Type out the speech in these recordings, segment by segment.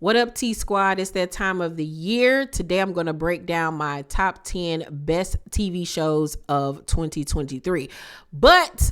What up, T Squad? It's that time of the year. Today I'm going to break down my top 10 best TV shows of 2023. But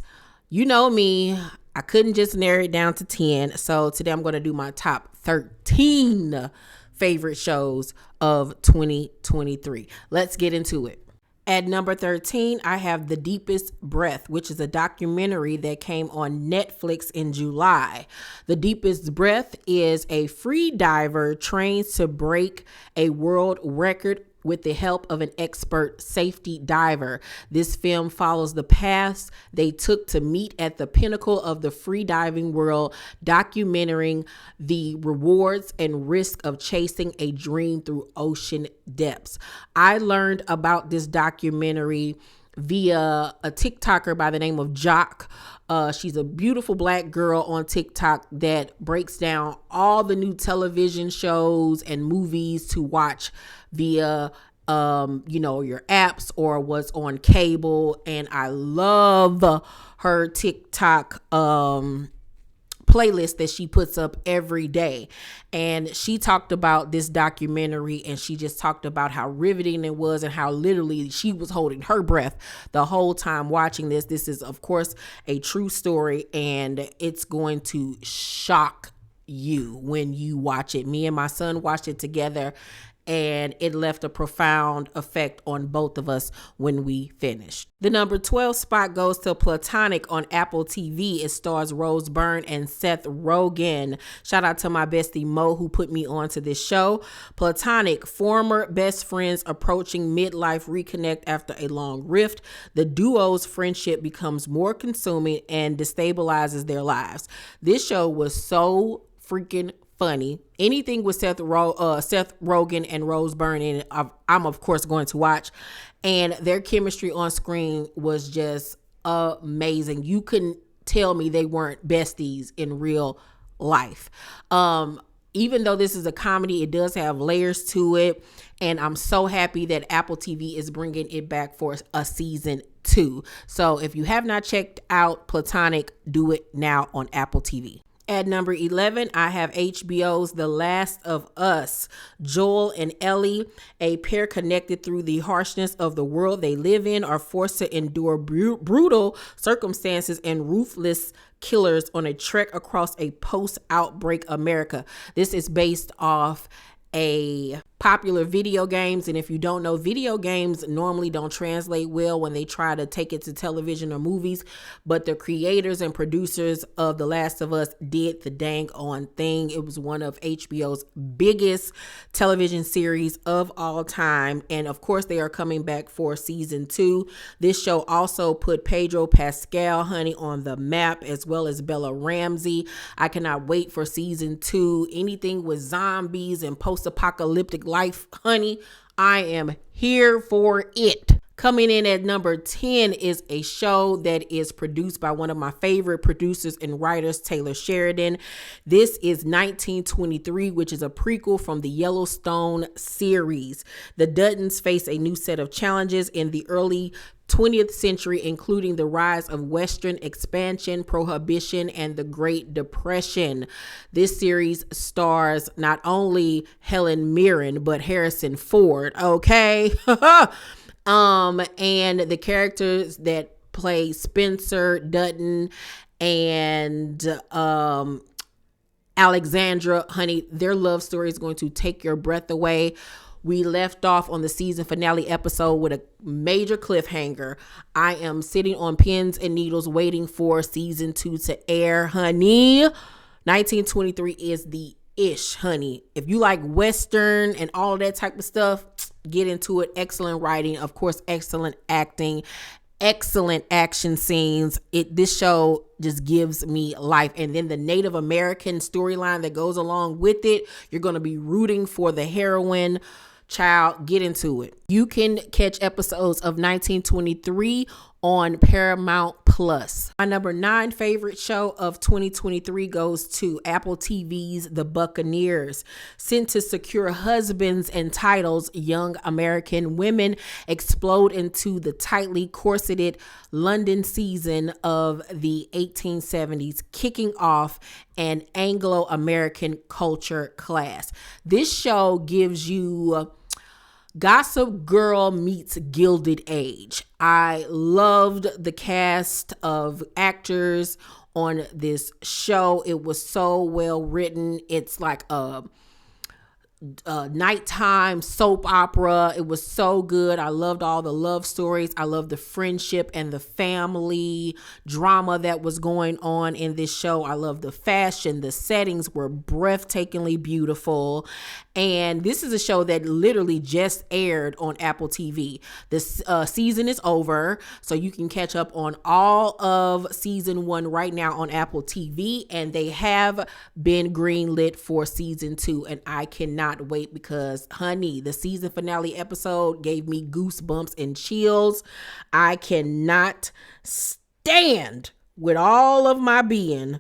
you know me, I couldn't just narrow it down to 10. So today I'm going to do my top 13 favorite shows of 2023. Let's get into it. At number 13, I have The Deepest Breath, which is a documentary that came on Netflix in July. The Deepest Breath is a free diver trained to break a world record with the help of an expert safety diver. This film follows the paths they took to meet at the pinnacle of the free diving world, documenting the rewards and risk of chasing a dream through ocean depths. I learned about this documentary via a TikToker by the name of Hijack. She's a beautiful black girl on TikTok that breaks down all the new television shows and movies to watch via your apps or what's on cable. And I love her TikTok playlist that she puts up every day. And she talked about this documentary, and she just talked about how riveting it was and how literally she was holding her breath the whole time watching this. This is, of course, a true story, and it's going to shock you when you watch it. Me and my son watched it together, and it left a profound effect on both of us when we finished. The number 12 spot goes to Platonic on Apple TV. It stars Rose Byrne and Seth Rogen. Shout out to my bestie Mo, who put me on to this show. Platonic, former best friends approaching midlife reconnect after a long rift. The duo's friendship becomes more consuming and destabilizes their lives. This show was so freaking funny. Anything with Seth Rogen and Rose Byrne in it, I'm of course going to watch. And their chemistry on screen was just amazing. You couldn't tell me they weren't besties in real life. Even though this is a comedy, it does have layers to it. And I'm so happy that Apple TV is bringing it back for a season 2. So if you have not checked out Platonic, do it now on Apple TV. At number 11, I have HBO's The Last of Us. Joel and Ellie, a pair connected through the harshness of the world they live in, are forced to endure brutal circumstances and ruthless killers on a trek across a post-outbreak America. This is based off a popular video games, and if you don't know, video games normally don't translate well when they try to take it to television or movies, but the creators and producers of The Last of Us did the dang on thing. It was one of HBO's biggest television series of all time, and of course they are coming back for season 2. This show also put Pedro Pascal, honey, on the map, as well as Bella Ramsey. I cannot wait for season 2. Anything with zombies and post-apocalyptic life, honey, I am here for it. Coming in at number 10 is a show that is produced by one of my favorite producers and writers, Taylor Sheridan. This is 1923, which is a prequel from the Yellowstone series. The Duttons face a new set of challenges in the early 20th century, including the rise of Western expansion, prohibition, and the Great Depression. This series stars not only Helen Mirren, but Harrison Ford, okay? And the characters that play Spencer Dutton and Alexandra, honey, their love story is going to take your breath away. We left off on the season finale episode with a major cliffhanger. I am sitting on pins and needles waiting for season 2 to air, honey. 1923 is the ish, honey. If you like Western and all that type of stuff, get into it. Excellent writing, of course, excellent acting, excellent action scenes. This show just gives me life. And then the Native American storyline that goes along with it, you're going to be rooting for the heroine. Child, get into it. You can catch episodes of 1923 on Paramount Plus. My number 9 favorite show of 2023 goes to Apple TV's The Buccaneers. Sent to secure husbands and titles, young American women explode into the tightly corseted London season of the 1870s, kicking off an Anglo-American culture class. This show gives you Gossip Girl meets Gilded Age. I loved the cast of actors on this show. It was so well written. It's like a nighttime soap opera. It was so good. I loved all the love stories. I loved the friendship and the family drama that was going on in this show. I loved the fashion. The settings were breathtakingly beautiful. And this is a show that literally just aired on Apple TV. This season is over, so you can catch up on all of season 1 right now on Apple TV, and they have been greenlit for season 2, and I cannot wait because, honey, the season finale episode gave me goosebumps and chills. I cannot stand with all of my being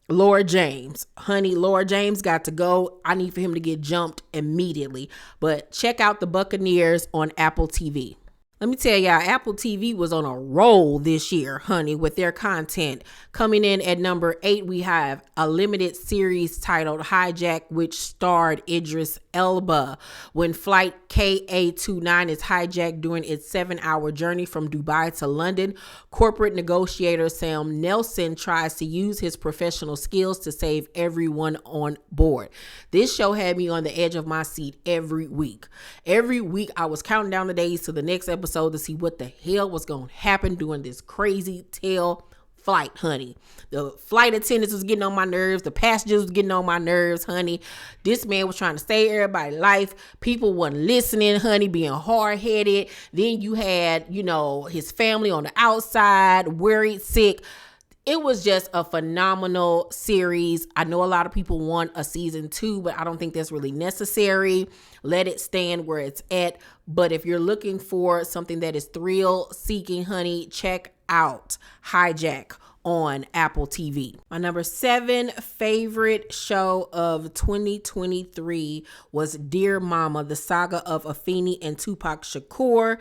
Lord James. Honey, Lord James got to go. I need for him to get jumped immediately. But check out The Buccaneers on Apple TV. Let me tell y'all, Apple TV was on a roll this year, honey, with their content. Coming in at number 8, we have a limited series titled Hijack, which starred Idris Elba. When flight KA-29 is hijacked during its 7-hour journey from Dubai to London, corporate negotiator Sam Nelson tries to use his professional skills to save everyone on board. This show had me on the edge of my seat every week. Every week, I was counting down the days to the next episode to see what the hell was going to happen during this crazy tail flight, honey. The flight attendants was getting on my nerves. The passengers was getting on my nerves, honey. This man was trying to save everybody's life. People wasn't listening, honey, being hard-headed. Then you had, his family on the outside, worried, sick. It was just a phenomenal series. I know a lot of people want a season 2, but I don't think that's really necessary. Let it stand where it's at. But if you're looking for something that is thrill-seeking, honey, check out Hijack on Apple TV. My number 7 favorite show of 2023 was Dear Mama, the saga of Afeni and Tupac Shakur.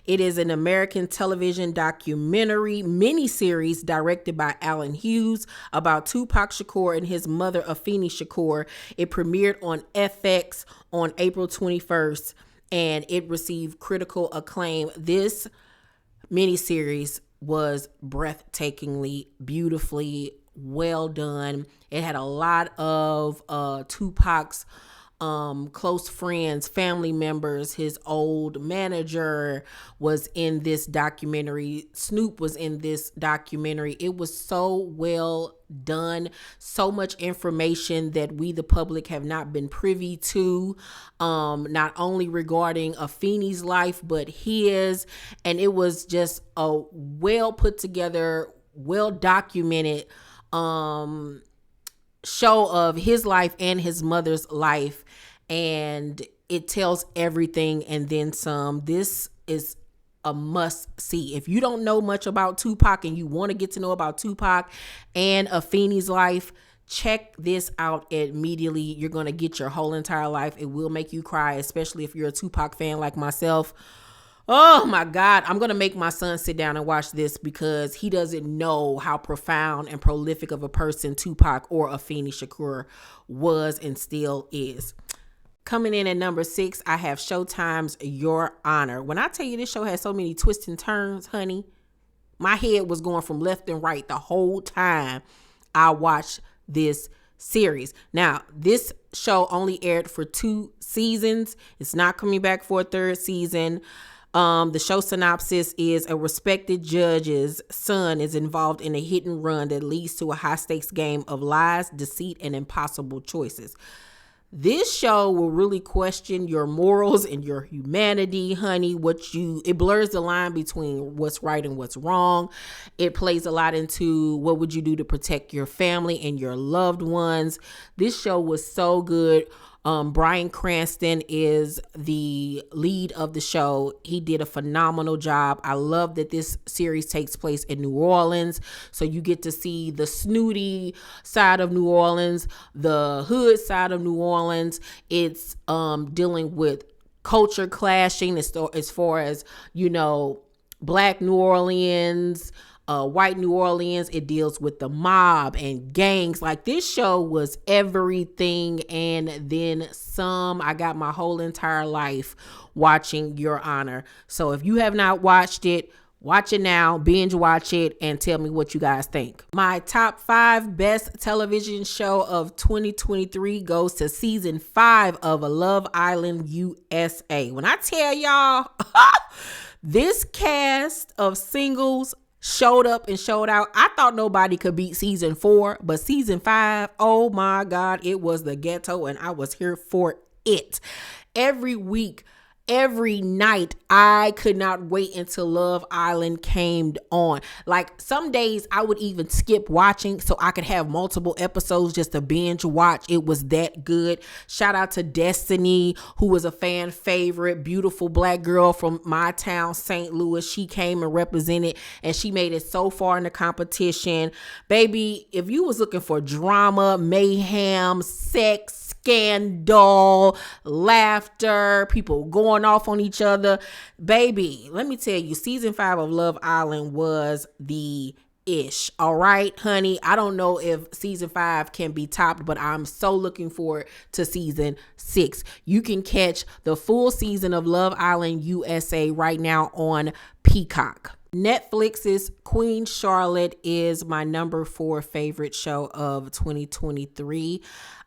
It is an American television documentary miniseries directed by Alan Hughes about Tupac Shakur and his mother Afeni Shakur. It premiered on FX on April 21st and it received critical acclaim. This miniseries was breathtakingly, beautifully well done. It had a lot of Tupac's close friends, family members. His old manager was in this documentary. Snoop was in this documentary. It was so well done. So much information that we, the public, have not been privy to, not only regarding Afeni's life, but his. And it was just a well put together, well documented show of his life and his mother's life, and it tells everything and then some. This is a must see. If you don't know much about Tupac and you want to get to know about Tupac and Afeni's life, check this out immediately. You're going to get your whole entire life. It will make you cry, especially if you're a Tupac fan like myself. Oh my God, I'm going to make my son sit down and watch this because he doesn't know how profound and prolific of a person Tupac or Afeni Shakur was and still is. Coming in at number 6, I have Showtime's Your Honor. When I tell you this show has so many twists and turns, honey, my head was going from left and right the whole time I watched this series. Now, this show only aired for 2 seasons. It's not coming back for a 3rd season. The show synopsis is a respected judge's son is involved in a hit and run that leads to a high stakes game of lies, deceit, and impossible choices. This show will really question your morals and your humanity, honey. It blurs the line between what's right and what's wrong. It plays a lot into what would you do to protect your family and your loved ones. This show was so good. Bryan Cranston is the lead of the show. He did a phenomenal job. I love that this series takes place in New Orleans. So you get to see the snooty side of New Orleans, the hood side of New Orleans. It's dealing with culture clashing as far as, Black New Orleans, white New Orleans. It deals with the mob and gangs. Like, this show was everything and then some. I got my whole entire life watching Your Honor. So if you have not watched it, watch it now, binge watch it, and tell me what you guys think. My top 5 best television show of 2023 goes to season 5 of Love Island USA. When I tell y'all, this cast of singles showed up and showed out. I thought nobody could beat season 4, but season 5, oh my God, it was the ghetto and I was here for it. Every week, every night, I could not wait until Love Island came on. Like, some days I would even skip watching so I could have multiple episodes just to binge watch. It was that good. Shout out to Destiny, who was a fan favorite, beautiful Black girl from my town, St. Louis. She came and represented, and she made it so far in the competition. Baby, if you was looking for drama, mayhem, sex, scandal, laughter, people going off on each other, baby, let me tell you, season 5 of Love Island was the ish. All right, honey. I don't know if season 5 can be topped, but I'm so looking forward to season 6. You can catch the full season of Love Island USA right now on Peacock. Netflix's Queen Charlotte is my number 4 favorite show of 2023.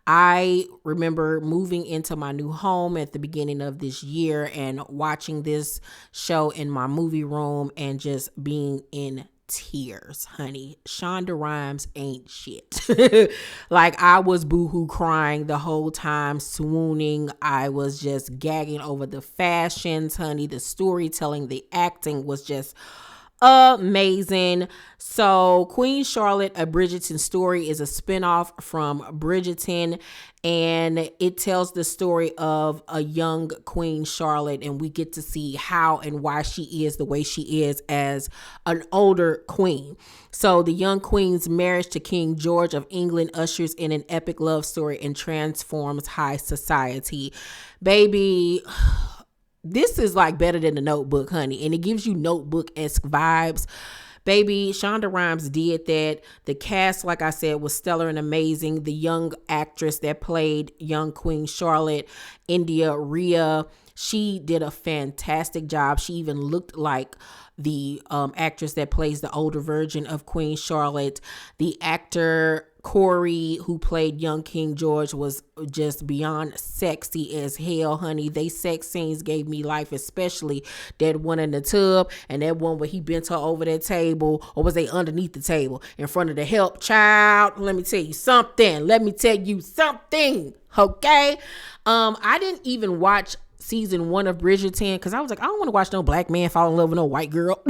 I remember moving into my new home at the beginning of this year and watching this show in my movie room and just being in tears, honey. Shonda Rhimes ain't shit. Like, I was boohoo crying the whole time, swooning. I was just gagging over the fashions, honey. The storytelling, the acting was just amazing. So Queen Charlotte, A Bridgerton Story, is a spinoff from Bridgerton, and it tells the story of a young Queen Charlotte, and we get to see how and why she is the way she is as an older queen. So the young queen's marriage to King George of England ushers in an epic love story and transforms high society. Baby, this is like better than The Notebook, honey. And it gives you Notebook-esque vibes. Baby, Shonda Rhimes did that. The cast, like I said, was stellar and amazing. The young actress that played young Queen Charlotte, India Rhea, she did a fantastic job. She even looked like the actress that plays the older version of Queen Charlotte. The actor Corey, who played young King George, was just beyond sexy as hell, honey. They sex scenes gave me life, especially that one in the tub and that one where he bent her over that table, or was they underneath the table in front of the help child? Let me tell you something. Okay. I didn't even watch season 1 of Bridgerton because I was like, I don't want to watch no black man fall in love with no white girl.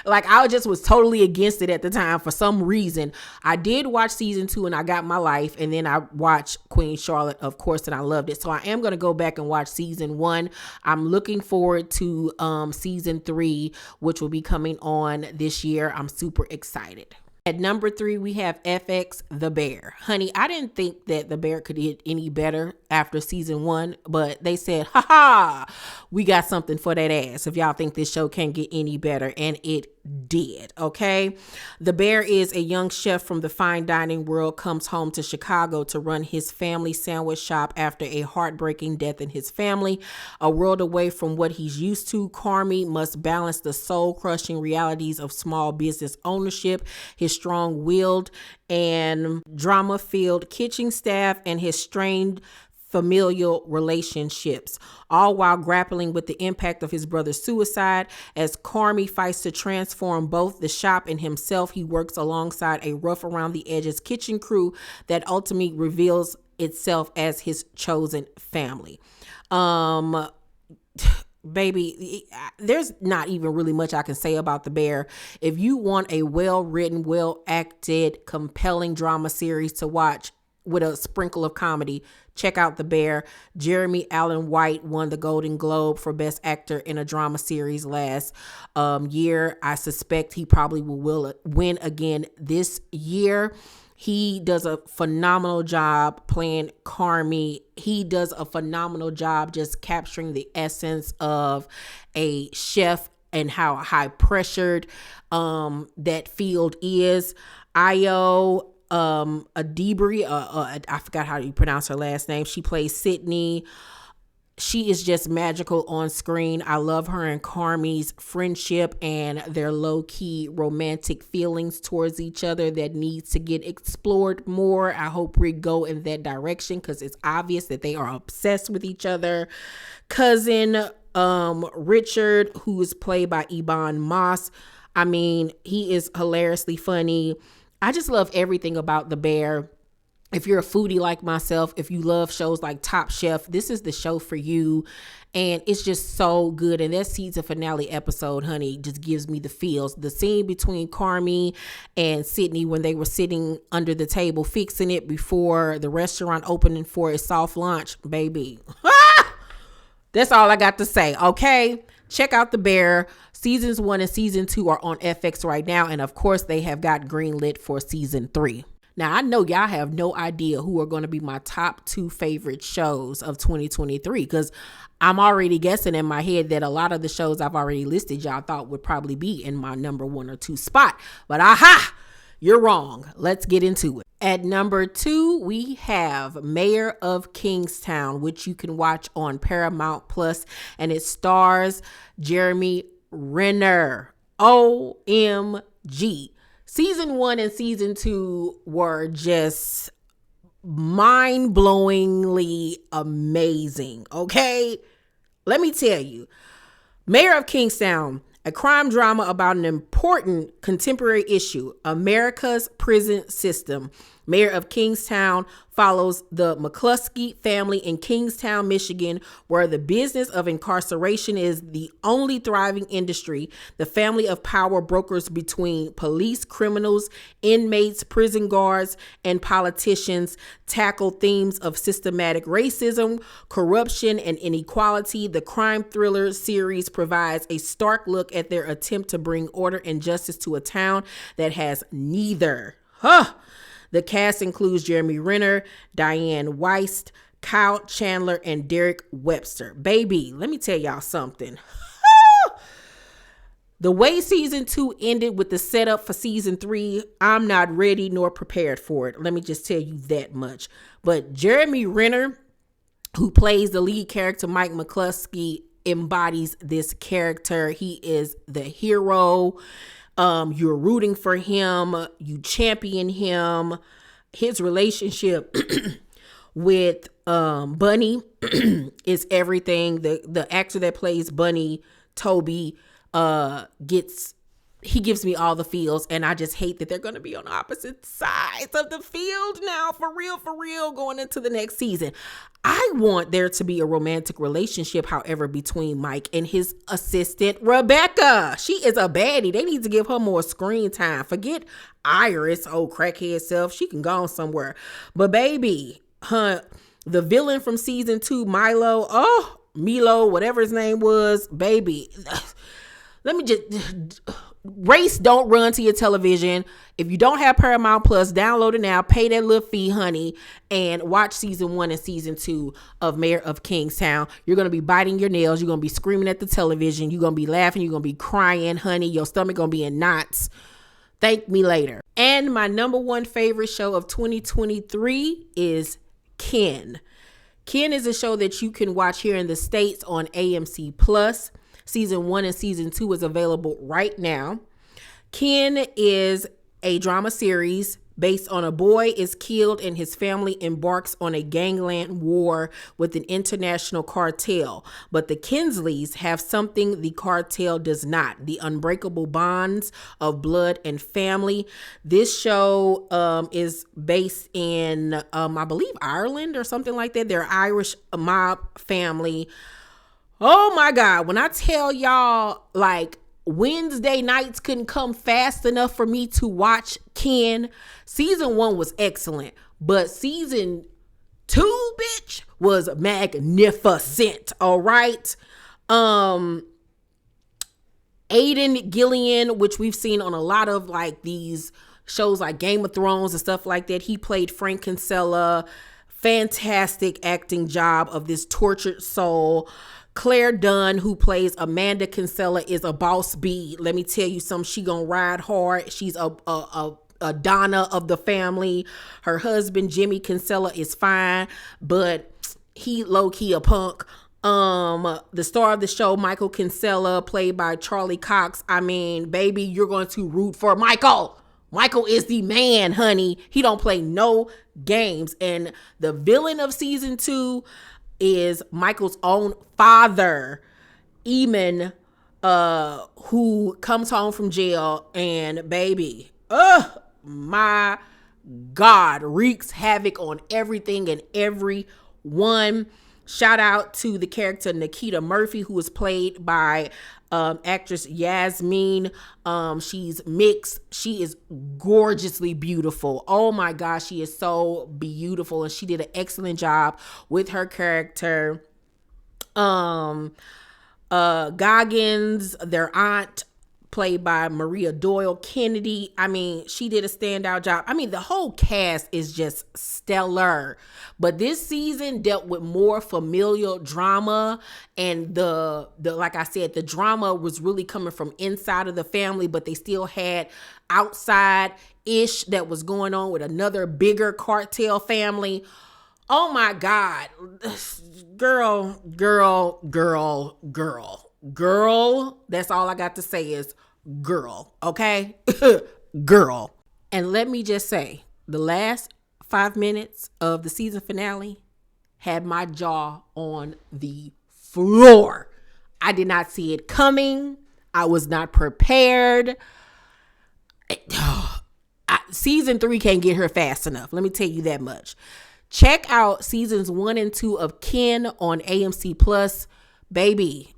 Like, I just was totally against it at the time for some reason. I did watch season 2 and I got my life, and then I watched Queen Charlotte, of course, and I loved it. So I am going to go back and watch season 1. I'm looking forward to season 3, which will be coming on this year. I'm super excited. At number 3, we have FX The Bear. Honey, I didn't think that The Bear could get any better after season 1, but they said, we got something for that ass if y'all think this show can't get any better, and it did. Okay. The Bear is a young chef from the fine dining world, comes home to Chicago to run his family sandwich shop after a heartbreaking death in his family. A world away from what he's used to, Carmi must balance the soul-crushing realities of small business ownership, his strong-willed and drama-filled kitchen staff, and his strained familial relationships, all while grappling with the impact of his brother's suicide. As Carmi fights to transform both the shop and himself, he works alongside a rough around the edges kitchen crew that ultimately reveals itself as his chosen family. Baby, there's not even really much I can say about The Bear. If you want a well-written, well-acted, compelling drama series to watch, with a sprinkle of comedy. Check out The Bear. Jeremy Allen White won the Golden Globe for Best Actor in a Drama Series last year. I suspect he probably will win again this year. He does a phenomenal job playing Carmi. He does a phenomenal job just capturing the essence of a chef and how high pressured that field is. Io Adibri, I forgot how you pronounce her last name. She plays Sydney. She is just magical on screen. I love her and Carmi's friendship and their low-key romantic feelings towards each other that needs to get explored more. I hope we go in that direction because it's obvious that they are obsessed with each other. Cousin Richard, who is played by Ebon Moss. I mean, he is hilariously funny. I just love everything about The Bear. If you're a foodie like myself, if you love shows like Top Chef, this is the show for you. And it's just so good. And that season finale episode, honey, just gives me the feels. The scene between Carmi and Sydney when they were sitting under the table fixing it before the restaurant opening for a soft launch, baby. That's all I got to say, okay? Check out The Bear. Seasons 1 and Season 2 are on FX right now. And of course, they have got greenlit for Season 3. Now, I know y'all have no idea who are going to be my top 2 favorite shows of 2023 because I'm already guessing in my head that a lot of the shows I've already listed y'all thought would probably be in my number 1 or 2 spot. But aha, you're wrong. Let's get into it. At number 2, we have Mayor of Kingstown, which you can watch on Paramount Plus, and it stars Jeremy Renner. OMG. Season 1 and Season 2 were just mind-blowingly amazing, okay? Let me tell you, Mayor of Kingstown, a crime drama about an important contemporary issue, America's prison system. Mayor of Kingstown follows the McCluskey family in Kingstown, Michigan, where the business of incarceration is the only thriving industry. The family of power brokers between police, criminals, inmates, prison guards, and politicians tackle themes of systematic racism, corruption, and inequality. The crime thriller series provides a stark look at their attempt to bring order and justice to a town that has neither. The cast includes Jeremy Renner, Diane Weist, Kyle Chandler, and Derek Webster. Baby, let me tell y'all something. The way Season 2 ended with the setup for Season 3, I'm not ready nor prepared for it. Let me just tell you that much. But Jeremy Renner, who plays the lead character, Mike McCluskey, embodies this character. He is the hero. You're rooting for him. You champion him. His relationship with Bunny is everything. The actor that plays Bunny, Toby, he gives me all the feels, and I just hate that they're going to be on opposite sides of the field now, for real, going into the next season. I want there to be a romantic relationship, however, between Mike and his assistant, Rebecca. She is a baddie. They need to give her more screen time. Forget Iris, old crackhead self. She can go on somewhere. But baby, the villain from Season 2, Milo, whatever his name was, baby. Let me just... Race don't run to your television. If you don't have Paramount Plus, download it now, pay that little fee, honey, and watch Season 1 and Season 2 of Mayor of Kingstown. You're going to be biting your nails. You're going to be screaming at the television. You're going to be laughing. You're going to be crying, honey. Your stomach going to be in knots. Thank me later. And my number 1 favorite show of 2023 is Ken. Ken is a show that you can watch here in the States on AMC Plus. Season 1 and Season 2 is available right now. Ken is a drama series based on a boy is killed and his family embarks on a gangland war with an international cartel. But the Kinsleys have something the cartel does not: the unbreakable bonds of blood and family. This show is based in, I believe, Ireland or something like that. They're Irish mob family. Oh my God, when I tell y'all, like, Wednesday nights couldn't come fast enough for me to watch Ken. Season 1 was excellent, But season 2, bitch, was magnificent. All right. Aiden Gillian, which we've seen on a lot of like these shows like Game of Thrones and stuff like that. He played Frank Kinsella. Fantastic acting job of this tortured soul. Claire Dunn, who plays Amanda Kinsella, is a boss bee. Let me tell you something. She gonna ride hard. She's a Donna of the family. Her husband, Jimmy Kinsella, is fine, but he low-key a punk. The star of the show, Michael Kinsella, played by Charlie Cox. I mean, baby, you're going to root for Michael. Michael is the man, honey. He don't play no games. And the villain of season 2 is Michael's own father, Eamon, who comes home from jail, and baby, my God, wreaks havoc on everything and everyone. Shout out to the character Nikita Murphy, who is played by actress Yasmin. She's mixed. She is gorgeously beautiful. Oh my gosh, she is so beautiful, and she did an excellent job with her character. Goggins, their aunt, played by Maria Doyle Kennedy. I mean, she did a standout job. I mean, the whole cast is just stellar. But this season dealt with more familial drama, and the like I said, the drama was really coming from inside of the family, but they still had outside ish that was going on with another bigger cartel family. Oh my God. Girl. That's all I got to say is girl, okay? Girl. And let me just say, the last 5 minutes of the season finale had my jaw on the floor. I did not see it coming. I was not prepared. Season 3 can't get her fast enough. Let me tell you that much. Check out seasons 1 and 2 of Ken on AMC Plus. Baby,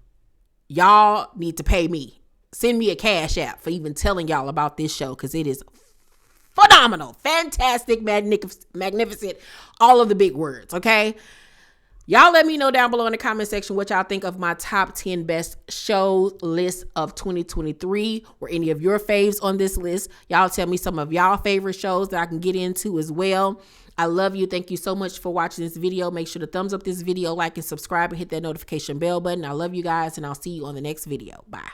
y'all need to pay me. Send me a cash app for even telling y'all about this show, because it is phenomenal, fantastic, magnificent, all of the big words, okay? Y'all let me know down below in the comment section what y'all think of my top 10 best shows list of 2023. Were any of your faves on this list? Y'all tell me some of y'all favorite shows that I can get into as well. I love you. Thank you so much for watching this video. Make sure to thumbs up this video, like and subscribe, and hit that notification bell button. I love you guys, and I'll see you on the next video. Bye.